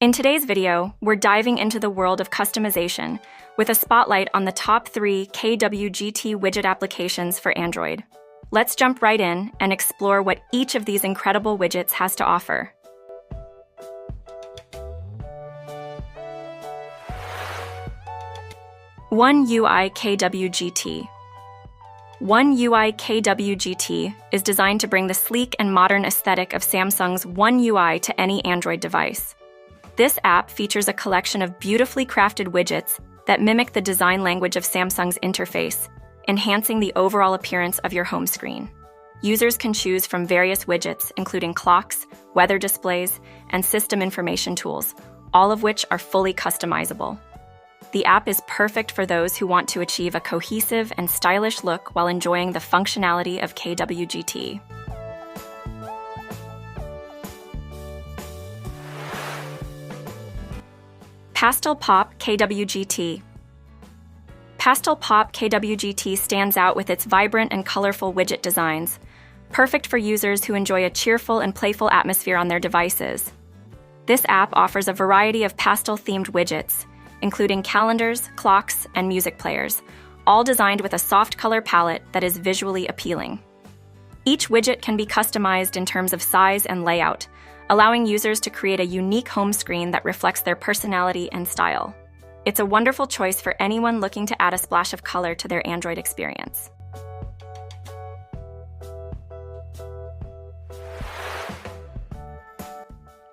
In today's video, we're diving into the world of customization with a spotlight on the top 3 Kwgt widget applications for Android. Let's jump right in and explore what each of these incredible widgets has to offer. One UI Kwgt. One UI Kwgt is designed to bring the sleek and modern aesthetic of Samsung's One UI to any Android device. This app features a collection of beautifully crafted widgets that mimic the design language of Samsung's interface, enhancing the overall appearance of your home screen. Users can choose from various widgets, including clocks, weather displays, and system information tools, all of which are fully customizable. The app is perfect for those who want to achieve a cohesive and stylish look while enjoying the functionality of Kwgt. Pastel Pop Kwgt. Pastel Pop Kwgt stands out with its vibrant and colorful widget designs, perfect for users who enjoy a cheerful and playful atmosphere on their devices. This app offers a variety of pastel-themed widgets, including calendars, clocks, and music players, all designed with a soft color palette that is visually appealing. Each widget can be customized in terms of size and layout, allowing users to create a unique home screen that reflects their personality and style. It's a wonderful choice for anyone looking to add a splash of color to their Android experience.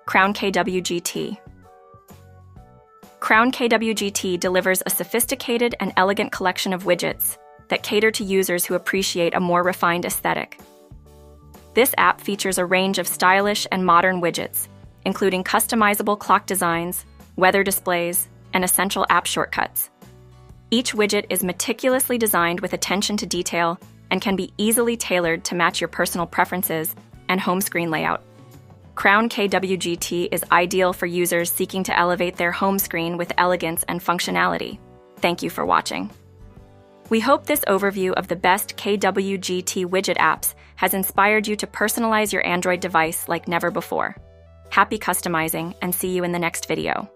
Kwgt. Kwgt delivers a sophisticated and elegant collection of widgets that cater to users who appreciate a more refined aesthetic. This app features a range of stylish and modern widgets, including customizable clock designs, weather displays, and essential app shortcuts. Each widget is meticulously designed with attention to detail and can be easily tailored to match your personal preferences and home screen layout. Kwgt is ideal for users seeking to elevate their home screen with elegance and functionality. Thank you for watching. We hope this overview of the best Kwgt widget apps has inspired you to personalize your Android device like never before. Happy customizing, and see you in the next video.